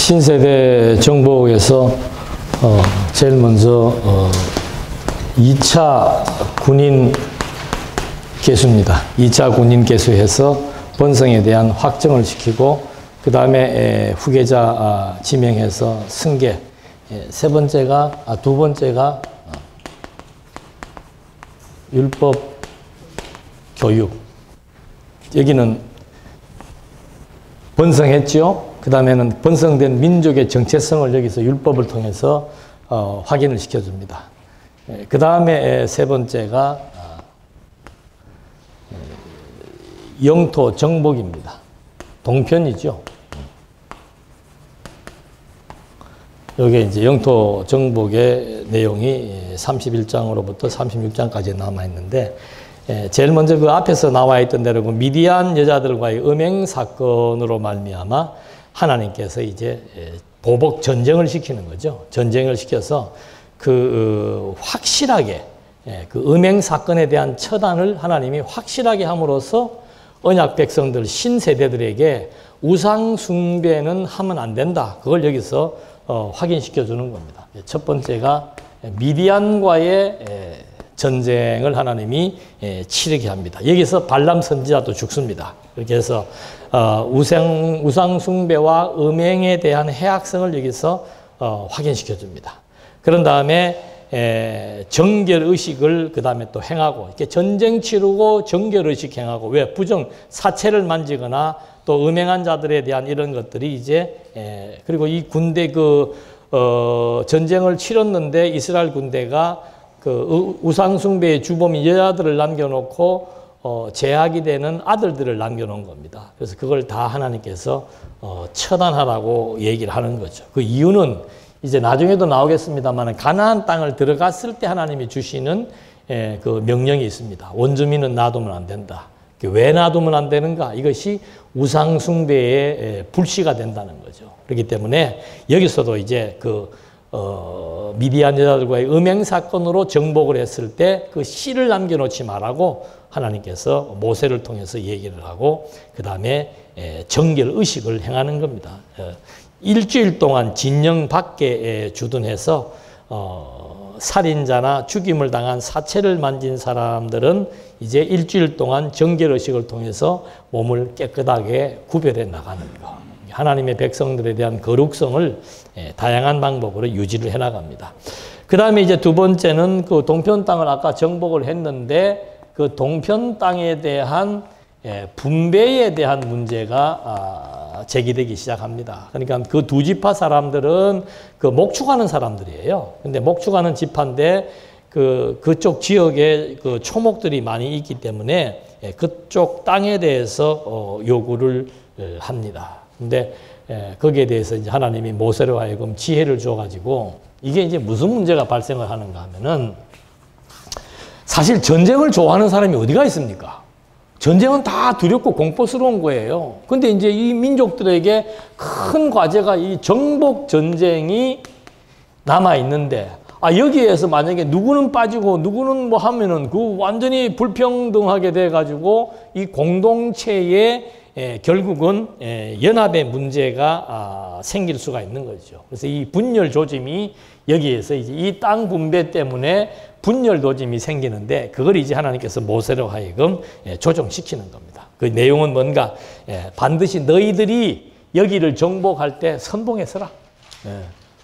신세대 정복에서 제일 먼저 2차 군인 개수입니다. 2차 군인 개수해서 본성에 대한 확정을 시키고 그 다음에 후계자 지명해서 승계, 두 번째가 율법 교육. 여기는 번성했죠. 그 다음에는 번성된 민족의 정체성을 여기서 율법을 통해서 확인을 시켜줍니다. 그 다음에 세 번째가 영토 정복입니다. 동편이죠. 여기 이제 영토 정복의 내용이 31장으로부터 36장까지 남아있는데, 제일 먼저 그 앞에서 나와 있던 대로 그 미디안 여자들과의 음행 사건으로 말미암아 하나님께서 이제 보복 전쟁을 시키는 거죠. 전쟁을 시켜서 확실하게 그 음행 사건에 대한 처단을 하나님이 확실하게 함으로써 언약 백성들 신세대들에게 우상 숭배는 하면 안 된다. 그걸 여기서 확인시켜 주는 겁니다. 첫 번째가 미디안과의 전쟁을 하나님이 치르게 합니다. 여기서 발람 선지자도 죽습니다. 그렇게 해서 우상 숭배와 음행에 대한 해악성을 여기서 확인시켜 줍니다. 그런 다음에 정결의식을 그 다음에 또 행하고, 이렇게 전쟁 치르고 정결의식 행하고, 왜? 사체를 만지거나 또 음행한 자들에 대한 이런 것들이 이제, 그리고 이 군대 전쟁을 치렀는데 이스라엘 군대가 우상숭배의 주범인 여자들을 남겨놓고 제약이 되는 아들들을 남겨놓은 겁니다. 그래서 그걸 다 하나님께서 처단하라고 얘기를 하는 거죠. 그 이유는 이제 나중에도 나오겠습니다만 가나안 땅을 들어갔을 때 하나님이 주시는 그 명령이 있습니다. 원주민은 놔두면 안 된다. 왜 놔두면 안 되는가? 이것이 우상숭배의 불씨가 된다는 거죠. 그렇기 때문에 여기서도 이제 미디안 여자들과의 음행 사건으로 정복을 했을 때 그 씨를 남겨놓지 말라고 하나님께서 모세를 통해서 얘기를 하고, 그 다음에 정결 의식을 행하는 겁니다. 일주일 동안 진영 밖에 주둔해서 살인자나 죽임을 당한 사체를 만진 사람들은 이제 일주일 동안 정결 의식을 통해서 몸을 깨끗하게 구별해 나가는 것. 하나님의 백성들에 대한 거룩성을 다양한 방법으로 유지를 해 나갑니다. 그 다음에 이제 두 번째는 그 동편 땅을 아까 정복을 했는데 그 동편 땅에 대한 분배에 대한 문제가 제기되기 시작합니다. 그러니까 그 두 지파 사람들은 그 목축하는 사람들이에요. 근데 목축하는 지파인데 그쪽 지역에 그 초목들이 많이 있기 때문에 그쪽 땅에 대해서 요구를 합니다. 근데 거기에 대해서 이제 하나님이 모세로 하여금 지혜를 줘가지고, 이게 이제 무슨 문제가 발생을 하는가 하면은, 사실 전쟁을 좋아하는 사람이 어디가 있습니까? 전쟁은 다 두렵고 공포스러운 거예요. 근데 이제 이 민족들에게 큰 과제가 이 정복 전쟁이 남아 있는데, 여기에서 만약에 누구는 빠지고 누구는 뭐 하면은 완전히 불평등하게 돼가지고 이 공동체에 결국은 연합의 문제가 생길 수가 있는 거죠. 그래서 이 분열 조짐이 여기에서 이제 이 땅 분배 때문에 분열 조짐이 생기는데, 그걸 이제 하나님께서 모세로 하여금 조정시키는 겁니다. 그 내용은 뭔가, 반드시 너희들이 여기를 정복할 때 선봉에 서라.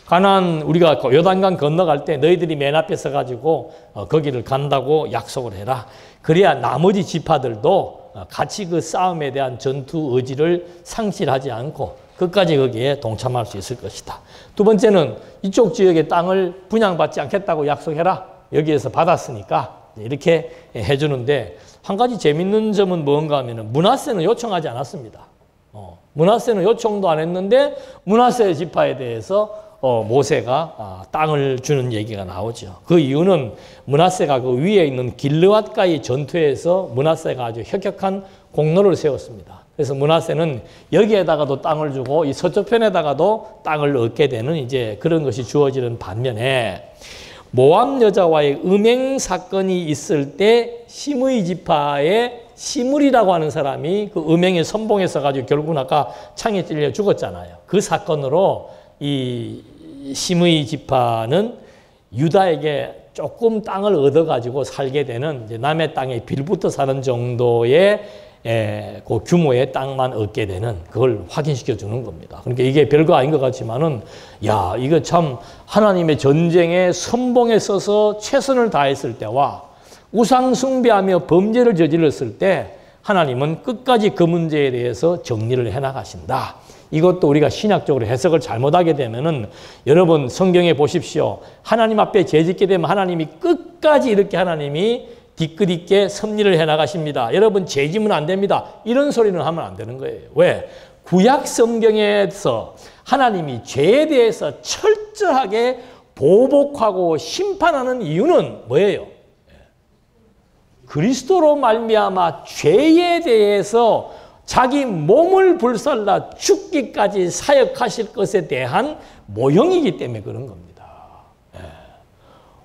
가나안 우리가 요단강 건너갈 때 너희들이 맨 앞에 서가지고 거기를 간다고 약속을 해라. 그래야 나머지 지파들도 같이 그 싸움에 대한 전투 의지를 상실하지 않고 끝까지 거기에 동참할 수 있을 것이다. 두 번째는 이쪽 지역의 땅을 분양받지 않겠다고 약속해라. 여기에서 받았으니까 이렇게 해주는데, 한 가지 재밌는 점은 뭔가 하면은 므낫세는 요청하지 않았습니다. 므낫세는 요청도 안 했는데 므낫세 지파에 대해서 모세가 땅을 주는 얘기가 나오죠. 그 이유는 므낫세가 그 위에 있는 길르앗과의 전투에서 므낫세가 아주 혁혁한 공로를 세웠습니다. 그래서 므낫세는 여기에다가도 땅을 주고 이 서쪽편에다가도 땅을 얻게 되는 이제 그런 것이 주어지는 반면에, 모압 여자와의 음행 사건이 있을 때 시므이 지파의 시므리라고 하는 사람이 그 음행에 선봉해서 가지고 결국은 아까 창에 찔려 죽었잖아요. 그 사건으로 이 시므이 지파는 유다에게 조금 땅을 얻어가지고 살게 되는 이제 남의 땅에 빌붙어 사는 정도의 그 규모의 땅만 얻게 되는 그걸 확인시켜 주는 겁니다. 그러니까 이게 별거 아닌 것 같지만은 야, 이거 참 하나님의 전쟁에 선봉에 서서 최선을 다했을 때와 우상 숭배하며 범죄를 저질렀을 때 하나님은 끝까지 그 문제에 대해서 정리를 해 나가신다. 이것도 우리가 신학적으로 해석을 잘못하게 되면은 여러분 성경에 보십시오. 하나님 앞에 죄짓게 되면 하나님이 끝까지 이렇게 하나님이 뒤끝있게 섭리를 해 나가십니다. 여러분 죄지면 안 됩니다. 이런 소리는 하면 안 되는 거예요. 왜? 구약 성경에서 하나님이 죄에 대해서 철저하게 보복하고 심판하는 이유는 뭐예요? 그리스도로 말미암아 죄에 대해서 자기 몸을 불살라 죽기까지 사역하실 것에 대한 모형이기 때문에 그런 겁니다.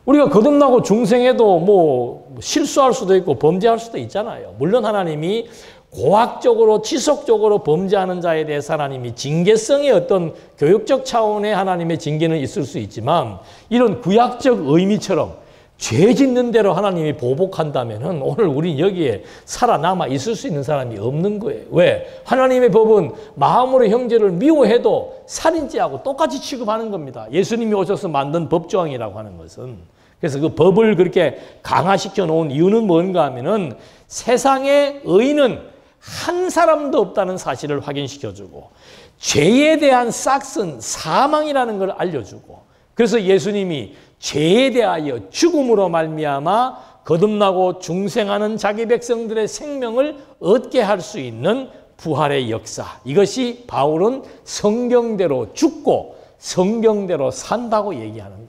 우리가 거듭나고 중생에도 뭐 실수할 수도 있고 범죄할 수도 있잖아요. 물론 하나님이 고학적으로 지속적으로 범죄하는 자에 대해서 하나님이 징계성의 어떤 교육적 차원의 하나님의 징계는 있을 수 있지만 이런 구약적 의미처럼 죄 짓는 대로 하나님이 보복한다면은 오늘 우린 여기에 살아남아 있을 수 있는 사람이 없는 거예요. 왜? 하나님의 법은 마음으로 형제를 미워해도 살인죄하고 똑같이 취급하는 겁니다. 예수님이 오셔서 만든 법조항이라고 하는 것은. 그래서 그 법을 그렇게 강화시켜 놓은 이유는 뭔가 하면은 세상에 의인은 한 사람도 없다는 사실을 확인시켜주고 죄에 대한 싹슨 사망이라는 걸 알려주고 그래서 예수님이 죄에 대하여 죽음으로 말미암아 거듭나고 중생하는 자기 백성들의 생명을 얻게 할 수 있는 부활의 역사. 이것이 바울은 성경대로 죽고 성경대로 산다고 얘기하는 거예요.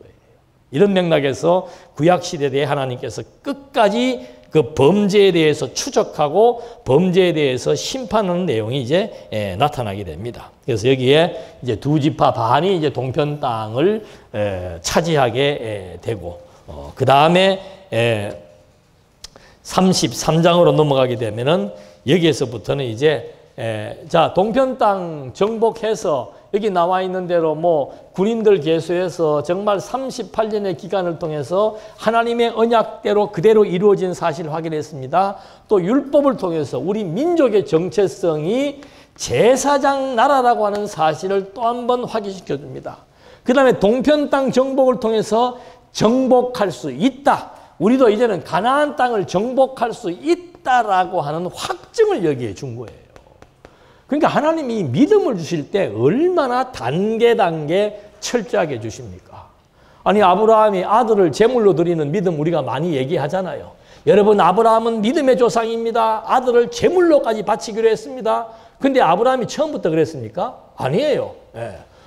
이런 맥락에서 구약시대에 하나님께서 끝까지 그 범죄에 대해서 추적하고 범죄에 대해서 심판하는 내용이 이제 나타나게 됩니다. 그래서 여기에 이제 두 지파 반이 이제 동편 땅을 차지하게 되고, 그 다음에 33장으로 넘어가게 되면은 여기에서부터는 이제 자, 동편 땅 정복해서 여기 나와 있는 대로 뭐 군인들 계수해서 정말 38년의 기간을 통해서 하나님의 언약대로 그대로 이루어진 사실을 확인했습니다. 또 율법을 통해서 우리 민족의 정체성이 제사장 나라라고 하는 사실을 또 한 번 확인시켜 줍니다. 그 다음에 동편 땅 정복을 통해서 정복할 수 있다. 우리도 이제는 가나안 땅을 정복할 수 있다라고 하는 확증을 여기에 준 거예요. 그러니까 하나님이 믿음을 주실 때 얼마나 단계 철저하게 주십니까? 아니 아브라함이 아들을 제물로 드리는 믿음 우리가 많이 얘기하잖아요. 여러분 아브라함은 믿음의 조상입니다. 아들을 제물로까지 바치기로 했습니다. 근데 아브라함이 처음부터 그랬습니까? 아니에요.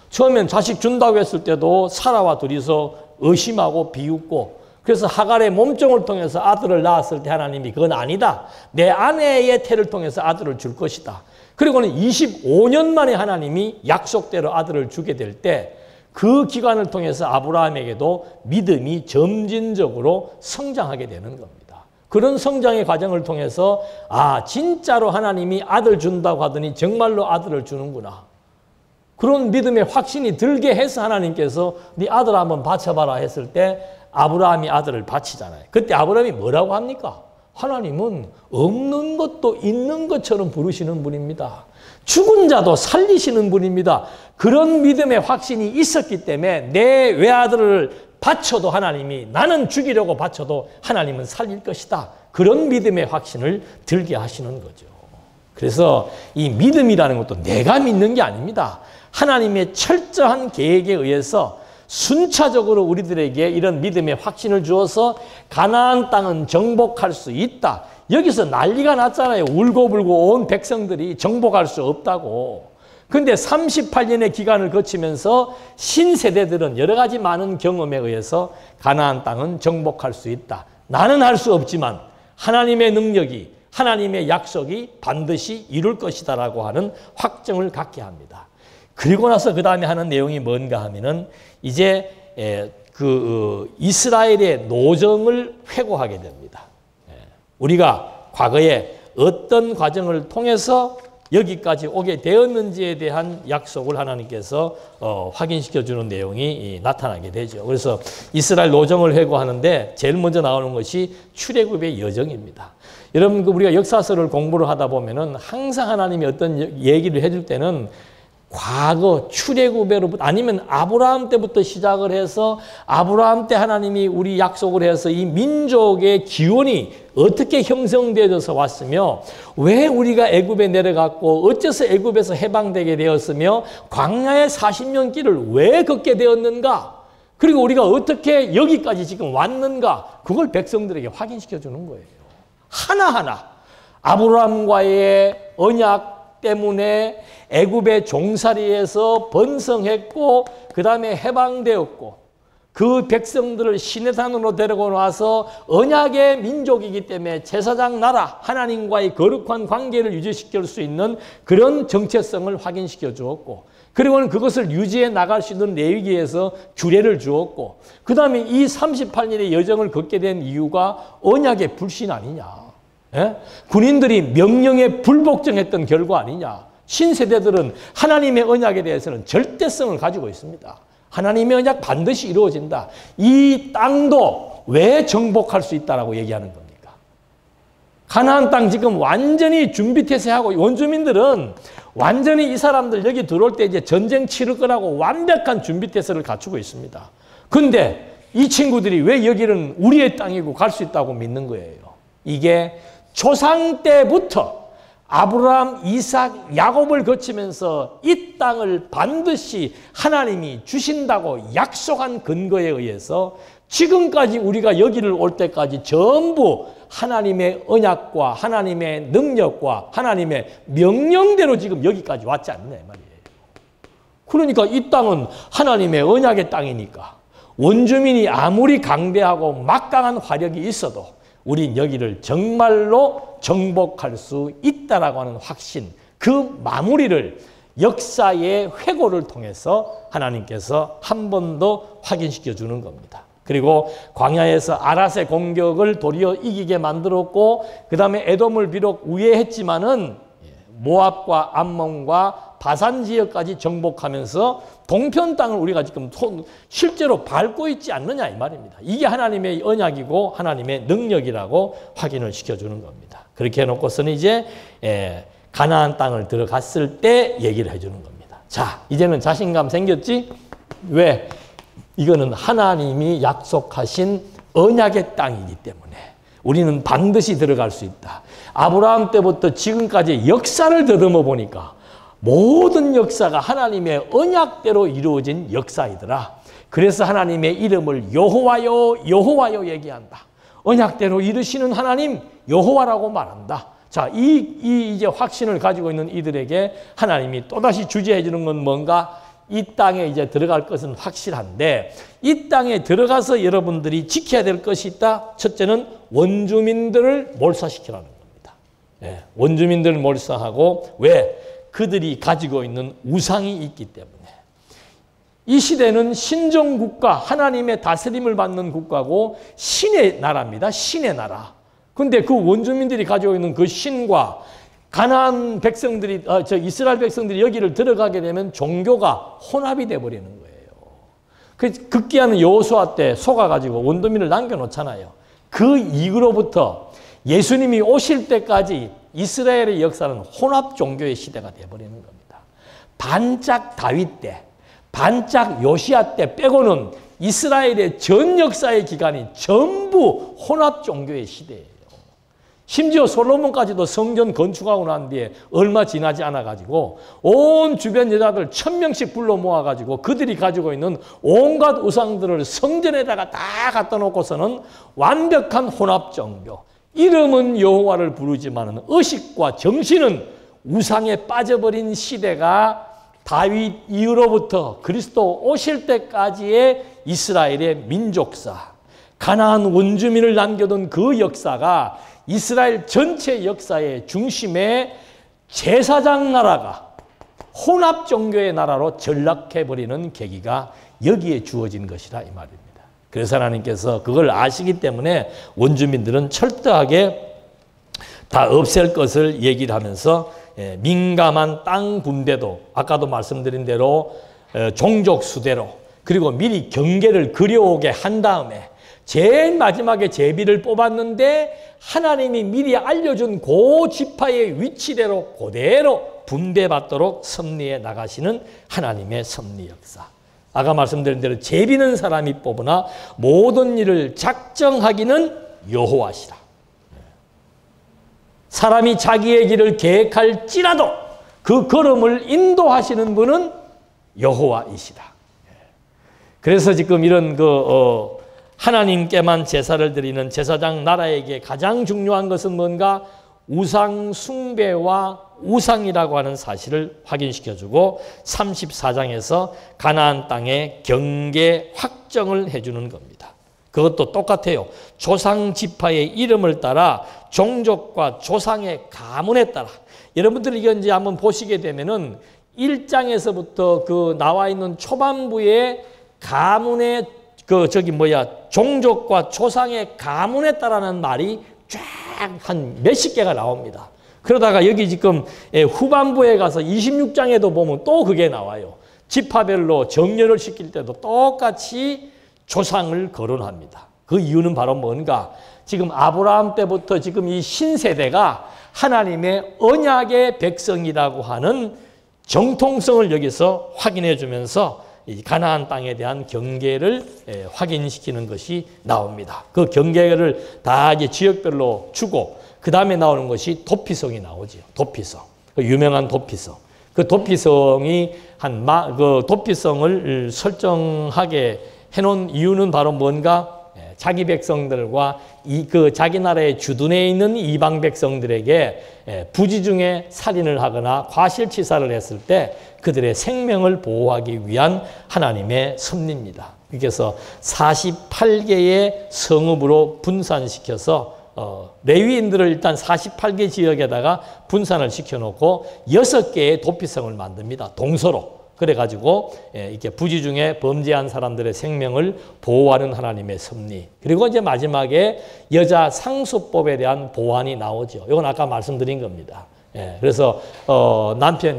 처음엔 자식 준다고 했을 때도 사라와 둘이서 의심하고 비웃고 그래서 하갈의 몸종을 통해서 아들을 낳았을 때 하나님이 그건 아니다. 내 아내의 태를 통해서 아들을 줄 것이다. 그리고는 25년 만에 하나님이 약속대로 아들을 주게 될 때 그 기간을 통해서 아브라함에게도 믿음이 점진적으로 성장하게 되는 겁니다. 그런 성장의 과정을 통해서 아 진짜로 하나님이 아들 준다고 하더니 정말로 아들을 주는구나. 그런 믿음의 확신이 들게 해서 하나님께서 네 아들 한번 바쳐봐라 했을 때 아브라함이 아들을 바치잖아요. 그때 아브라함이 뭐라고 합니까? 하나님은 없는 것도 있는 것처럼 부르시는 분입니다. 죽은 자도 살리시는 분입니다. 그런 믿음의 확신이 있었기 때문에 내 외아들을 바쳐도 하나님이 나는 죽이려고 바쳐도 하나님은 살릴 것이다. 그런 믿음의 확신을 들게 하시는 거죠. 그래서 이 믿음이라는 것도 내가 믿는 게 아닙니다. 하나님의 철저한 계획에 의해서 순차적으로 우리들에게 이런 믿음의 확신을 주어서 가나안 땅은 정복할 수 있다. 여기서 난리가 났잖아요. 울고불고 온 백성들이 정복할 수 없다고. 근데 38년의 기간을 거치면서 신세대들은 여러 가지 많은 경험에 의해서 가나안 땅은 정복할 수 있다. 나는 할 수 없지만 하나님의 능력이 하나님의 약속이 반드시 이룰 것이다라고 하는 확증을 갖게 합니다. 그리고 나서 그 다음에 하는 내용이 뭔가 하면은 이제 이스라엘의 노정을 회고하게 됩니다. 우리가 과거에 어떤 과정을 통해서 여기까지 오게 되었는지에 대한 약속을 하나님께서 확인시켜주는 내용이 나타나게 되죠. 그래서 이스라엘 노정을 회고하는데 제일 먼저 나오는 것이 출애굽의 여정입니다. 여러분, 우리가 역사서를 공부를 하다 보면은 항상 하나님이 어떤 얘기를 해줄 때는 과거 출애굽에로부터 아니면 아브라함 때부터 시작을 해서 아브라함 때 하나님이 우리 약속을 해서 이 민족의 기원이 어떻게 형성되어서 왔으며 왜 우리가 애굽에 내려갔고 어째서 애굽에서 해방되게 되었으며 광야의 40년 길을 왜 걷게 되었는가, 그리고 우리가 어떻게 여기까지 지금 왔는가, 그걸 백성들에게 확인시켜 주는 거예요. 하나하나 아브라함과의 언약 때문에 애굽의 종살이에서 번성했고 그 다음에 해방되었고 그 백성들을 시내산으로 데리고 와서 언약의 민족이기 때문에 제사장 나라 하나님과의 거룩한 관계를 유지시킬 수 있는 그런 정체성을 확인시켜 주었고, 그리고는 그것을 유지해 나갈 수 있는 레위기에서 규례를 주었고, 그 다음에 이 38년의 여정을 걷게 된 이유가 언약의 불신 아니냐, 예? 군인들이 명령에 불복종했던 결과 아니냐. 신세대들은 하나님의 언약에 대해서는 절대성을 가지고 있습니다. 하나님의 언약 반드시 이루어진다. 이 땅도 왜 정복할 수 있다라고 얘기하는 겁니까? 가나안 땅 지금 완전히 준비태세하고 원주민들은 완전히 이 사람들 여기 들어올 때 이제 전쟁 치를 거라고 완벽한 준비태세를 갖추고 있습니다. 근데 이 친구들이 왜 여기는 우리의 땅이고 갈 수 있다고 믿는 거예요? 이게 조상 때부터 아브라함, 이삭, 야곱을 거치면서 이 땅을 반드시 하나님이 주신다고 약속한 근거에 의해서 지금까지 우리가 여기를 올 때까지 전부 하나님의 언약과 하나님의 능력과 하나님의 명령대로 지금 여기까지 왔지 않느냐 이 말이에요. 그러니까 이 땅은 하나님의 언약의 땅이니까 원주민이 아무리 강대하고 막강한 화력이 있어도 우린 여기를 정말로 정복할 수 있다라고 하는 확신, 그 마무리를 역사의 회고를 통해서 하나님께서 한 번 더 확인시켜 주는 겁니다. 그리고 광야에서 아랏의 공격을 도리어 이기게 만들었고 그 다음에 에돔을 비록 우회했지만은 모압과 암몬과 바산 지역까지 정복하면서 동편 땅을 우리가 지금 실제로 밟고 있지 않느냐 이 말입니다. 이게 하나님의 언약이고 하나님의 능력이라고 확인을 시켜주는 겁니다. 그렇게 해놓고서는 이제 가나안 땅을 들어갔을 때 얘기를 해주는 겁니다. 자, 이제는 자신감 생겼지? 왜? 이거는 하나님이 약속하신 언약의 땅이기 때문에 우리는 반드시 들어갈 수 있다. 아브라함 때부터 지금까지 역사를 더듬어 보니까 모든 역사가 하나님의 언약대로 이루어진 역사이더라. 그래서 하나님의 이름을 여호와요, 여호와요 얘기한다. 언약대로 이루시는 하나님 여호와라고 말한다. 자, 이제 확신을 가지고 있는 이들에게 하나님이 또다시 주제해 주는 건 뭔가? 이 땅에 이제 들어갈 것은 확실한데 이 땅에 들어가서 여러분들이 지켜야 될 것이 있다. 첫째는 원주민들을 몰사시키라는 겁니다. 네, 원주민들을 몰사하고 왜? 그들이 가지고 있는 우상이 있기 때문에. 이 시대는 신정국가, 하나님의 다스림을 받는 국가고 신의 나라입니다. 신의 나라. 근데 그 원주민들이 가지고 있는 그 신과 가나안 백성들이, 이스라엘 백성들이 여기를 들어가게 되면 종교가 혼합이 돼버리는 거예요. 극기하는 여호수아 때 속아가지고 원주민을 남겨놓잖아요. 그 이후로부터 예수님이 오실 때까지 이스라엘의 역사는 혼합 종교의 시대가 돼버리는 겁니다. 반짝 다윗 때, 반짝 요시야 때 빼고는 이스라엘의 전 역사의 기간이 전부 혼합 종교의 시대예요. 심지어 솔로몬까지도 성전 건축하고 난 뒤에 얼마 지나지 않아가지고 온 주변 여자들 1000명씩 불러 모아가지고 그들이 가지고 있는 온갖 우상들을 성전에다가 다 갖다 놓고서는 완벽한 혼합 종교. 이름은 여호와를 부르지만 의식과 정신은 우상에 빠져버린 시대가 다윗 이후로부터 그리스도 오실 때까지의 이스라엘의 민족사, 가나안 원주민을 남겨둔 그 역사가 이스라엘 전체 역사의 중심에 제사장 나라가 혼합 종교의 나라로 전락해버리는 계기가 여기에 주어진 것이라 이 말입니다. 그래서 하나님께서 그걸 아시기 때문에 원주민들은 철저하게 다 없앨 것을 얘기를 하면서 민감한 땅 분배도 아까도 말씀드린 대로 종족 수대로 그리고 미리 경계를 그려오게 한 다음에 제일 마지막에 제비를 뽑았는데 하나님이 미리 알려준 그 지파의 위치대로 그대로 분배받도록 섭리해 나가시는 하나님의 섭리 역사. 아까 말씀드린 대로 제비는 사람이 뽑으나 모든 일을 작정하기는 여호와시라. 사람이 자기의 길을 계획할지라도 그 걸음을 인도하시는 분은 여호와이시다. 그래서 지금 이런 하나님께만 제사를 드리는 제사장 나라에게 가장 중요한 것은 뭔가 우상 숭배와 우상이라고 하는 사실을 확인시켜주고 34장에서 가나안 땅의 경계 확정을 해주는 겁니다. 그것도 똑같아요. 조상 지파의 이름을 따라 종족과 조상의 가문에 따라 여러분들 이거 이제 한번 보시게 되면은 1장에서부터 그 나와 있는 초반부에 가문의 종족과 조상의 가문에 따라는 말이 쫙 한 몇십 개가 나옵니다. 그러다가 여기 지금 후반부에 가서 26장에도 보면 또 그게 나와요. 지파별로 정렬을 시킬 때도 똑같이 조상을 거론합니다. 그 이유는 바로 뭔가 지금 아브라함 때부터 지금 이 신세대가 하나님의 언약의 백성이라고 하는 정통성을 여기서 확인해 주면서 이 가나안 땅에 대한 경계를 확인시키는 것이 나옵니다. 그 경계를 다 이제 지역별로 주고 그 다음에 나오는 것이 도피성이 나오죠. 도피성. 그 유명한 도피성. 그 도피성이 그 도피성을 설정하게 해놓은 이유는 바로 뭔가 자기 백성들과 자기 나라의 주둔해 있는 이방 백성들에게 부지 중에 살인을 하거나 과실치사를 했을 때 그들의 생명을 보호하기 위한 하나님의 섭리입니다. 그래서 48개의 성읍으로 분산시켜서 레위인들을 일단 48개 지역에다가 분산을 시켜놓고 6개의 도피성을 만듭니다. 동서로. 그래가지고 이렇게 부지 중에 범죄한 사람들의 생명을 보호하는 하나님의 섭리. 그리고 이제 마지막에 여자 상속법에 대한 보완이 나오죠. 이건 아까 말씀드린 겁니다. 그래서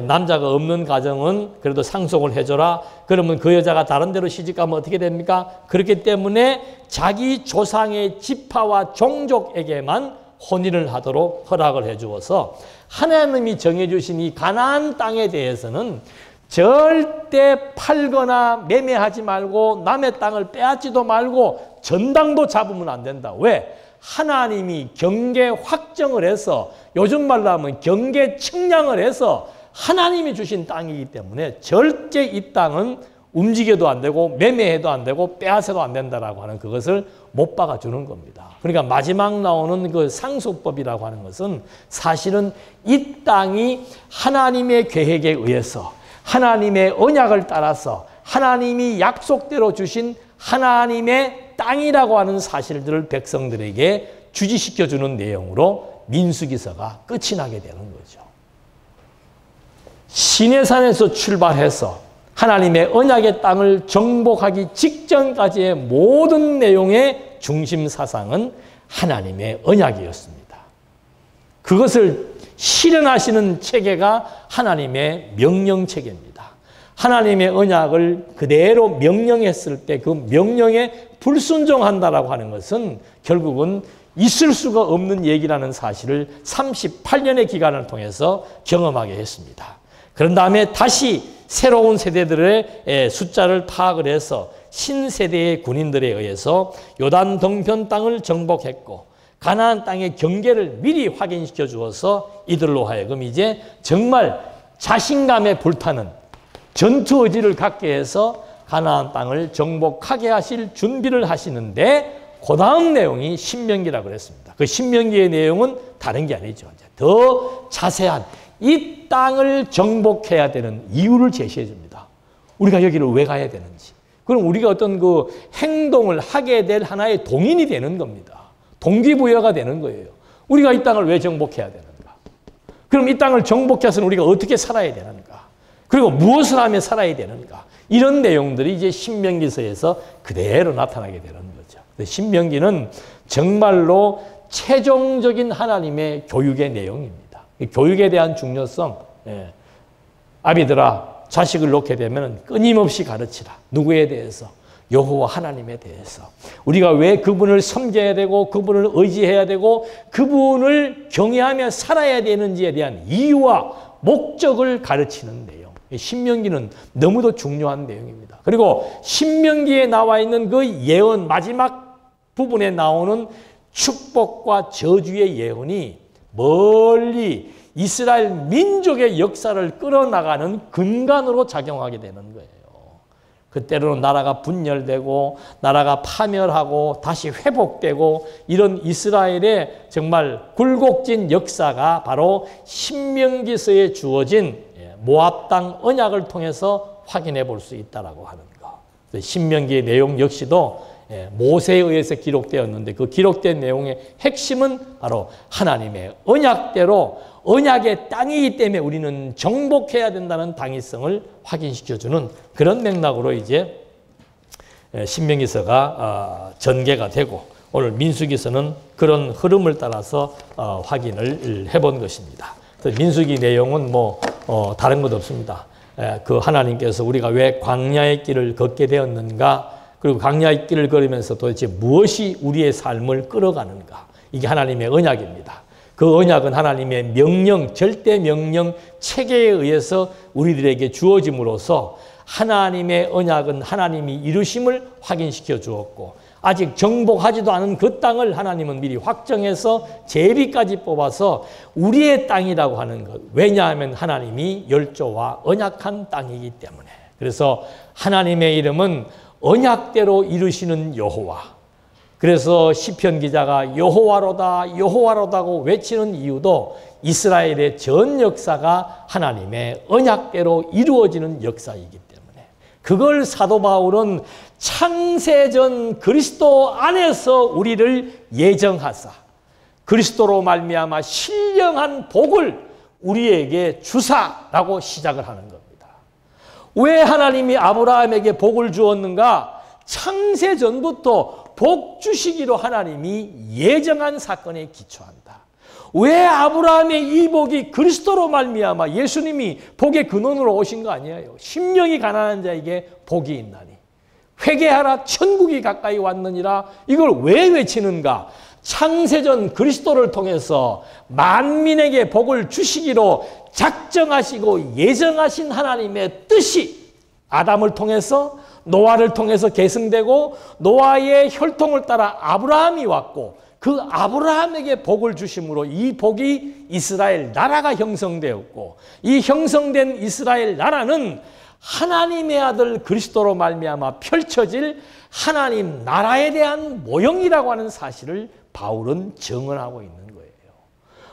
남자가 없는 가정은 그래도 상속을 해줘라. 그러면 그 여자가 다른 데로 시집가면 어떻게 됩니까? 그렇기 때문에 자기 조상의 지파와 종족에게만 혼인을 하도록 허락을 해주어서 하나님이 정해주신 이 가나안 땅에 대해서는 절대 팔거나 매매하지 말고 남의 땅을 빼앗지도 말고 전당도 잡으면 안 된다. 왜? 하나님이 경계 확정을 해서 요즘 말로 하면 경계 측량을 해서 하나님이 주신 땅이기 때문에 절대 이 땅은 움직여도 안 되고 매매해도 안 되고 빼앗아도 안 된다라고 하는 그것을 못 박아주는 겁니다. 그러니까 마지막 나오는 그 상속법이라고 하는 것은 사실은 이 땅이 하나님의 계획에 의해서 하나님의 언약을 따라서 하나님이 약속대로 주신 하나님의 땅이라고 하는 사실들을 백성들에게 주지시켜주는 내용으로 민수기서가 끝이 나게 되는 거죠. 시내산에서 출발해서 하나님의 언약의 땅을 정복하기 직전까지의 모든 내용의 중심 사상은 하나님의 언약이었습니다. 그것을 실현하시는 체계가 하나님의 명령체계입니다. 하나님의 언약을 그대로 명령했을 때 그 명령에 불순종한다라고 하는 것은 결국은 있을 수가 없는 얘기라는 사실을 38년의 기간을 통해서 경험하게 했습니다. 그런 다음에 다시 새로운 세대들의 숫자를 파악을 해서 신세대의 군인들에 의해서 요단 동편 땅을 정복했고 가나안 땅의 경계를 미리 확인시켜 주어서 이들로 하여금 이제 정말 자신감에 불타는 전투 의지를 갖게 해서 가나안 땅을 정복하게 하실 준비를 하시는데 그 다음 내용이 신명기라고 그랬습니다. 그 신명기의 내용은 다른 게 아니죠. 더 자세한 이 땅을 정복해야 되는 이유를 제시해 줍니다. 우리가 여기를 왜 가야 되는지. 그럼 우리가 어떤 그 행동을 하게 될 하나의 동인이 되는 겁니다. 동기부여가 되는 거예요. 우리가 이 땅을 왜 정복해야 되는가? 그럼 이 땅을 정복해서는 우리가 어떻게 살아야 되는가? 그리고 무엇을 하며 살아야 되는가? 이런 내용들이 이제 신명기서에서 그대로 나타나게 되는 거죠. 신명기는 정말로 최종적인 하나님의 교육의 내용입니다. 교육에 대한 중요성, 아비들아 자식을 놓게 되면 끊임없이 가르치라. 누구에 대해서? 여호와 하나님에 대해서. 우리가 왜 그분을 섬겨야 되고 그분을 의지해야 되고 그분을 경외하며 살아야 되는지에 대한 이유와 목적을 가르치는 내용. 신명기는 너무도 중요한 내용입니다. 그리고 신명기에 나와 있는 그 예언, 마지막 부분에 나오는 축복과 저주의 예언이 멀리 이스라엘 민족의 역사를 끌어나가는 근간으로 작용하게 되는 거예요. 그때로는 나라가 분열되고 나라가 파멸하고 다시 회복되고 이런 이스라엘의 정말 굴곡진 역사가 바로 신명기서에 주어진 모압 땅 언약을 통해서 확인해 볼 수 있다라고 하는 거. 신명기의 내용 역시도 모세에 의해서 기록되었는데 그 기록된 내용의 핵심은 바로 하나님의 언약대로 언약의 땅이기 때문에 우리는 정복해야 된다는 당위성을 확인시켜주는 그런 맥락으로 이제 신명기서가 전개가 되고 오늘 민수기서는 그런 흐름을 따라서 확인을 해본 것입니다. 민수기 내용은 다른 것 없습니다. 그 하나님께서 우리가 왜 광야의 길을 걷게 되었는가, 그리고 광야의 길을 걸으면서 도대체 무엇이 우리의 삶을 끌어가는가, 이게 하나님의 언약입니다. 그 언약은 하나님의 명령, 절대 명령 체계에 의해서 우리들에게 주어짐으로써 하나님의 언약은 하나님이 이루심을 확인시켜 주었고 아직 정복하지도 않은 그 땅을 하나님은 미리 확정해서 제비까지 뽑아서 우리의 땅이라고 하는 것. 왜냐하면 하나님이 열조와 언약한 땅이기 때문에. 그래서 하나님의 이름은 언약대로 이루시는 여호와. 그래서 시편 기자가 여호와로다 여호와로다고 외치는 이유도 이스라엘의 전 역사가 하나님의 언약대로 이루어지는 역사이기 때문에. 그걸 사도 바울은 창세전 그리스도 안에서 우리를 예정하사 그리스도로 말미암아 신령한 복을 우리에게 주사라고 시작을 하는 겁니다. 왜 하나님이 아브라함에게 복을 주었는가? 창세전부터 복 주시기로 하나님이 예정한 사건에 기초한다. 왜 아브라함의 이 복이 그리스도로 말미암아 예수님이 복의 근원으로 오신 거 아니에요. 심령이 가난한 자에게 복이 있나니 회개하라 천국이 가까이 왔느니라. 이걸 왜 외치는가? 창세전 그리스도를 통해서 만민에게 복을 주시기로 작정하시고 예정하신 하나님의 뜻이 아담을 통해서 노아를 통해서 계승되고 노아의 혈통을 따라 아브라함이 왔고 그 아브라함에게 복을 주심으로 이 복이 이스라엘 나라가 형성되었고 이 형성된 이스라엘 나라는 하나님의 아들 그리스도로 말미암아 펼쳐질 하나님 나라에 대한 모형이라고 하는 사실을 바울은 증언하고 있는 거예요.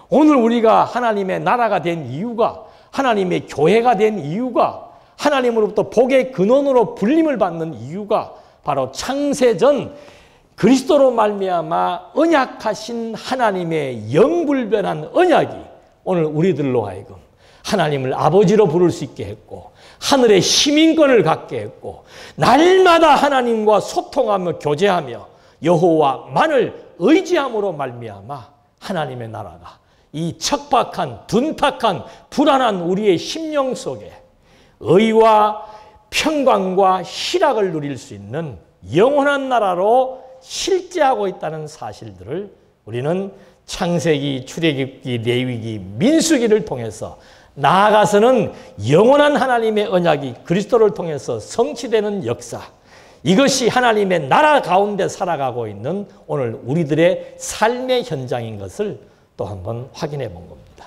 오늘 우리가 하나님의 나라가 된 이유가, 하나님의 교회가 된 이유가, 하나님으로부터 복의 근원으로 불림을 받는 이유가 바로 창세전 그리스도로 말미암아 언약하신 하나님의 영불변한 언약이 오늘 우리들로 하여금 하나님을 아버지로 부를 수 있게 했고 하늘의 시민권을 갖게 했고 날마다 하나님과 소통하며 교제하며 여호와만을 의지함으로 말미암아 하나님의 나라가 이 척박한 둔탁한 불안한 우리의 심령 속에 의와 평강과 희락을 누릴 수 있는 영원한 나라로 실제하고 있다는 사실들을 우리는 창세기, 출애굽기, 레위기, 민수기를 통해서 나아가서는 영원한 하나님의 언약이 그리스도를 통해서 성취되는 역사, 이것이 하나님의 나라 가운데 살아가고 있는 오늘 우리들의 삶의 현장인 것을 또 한번 확인해 본 겁니다.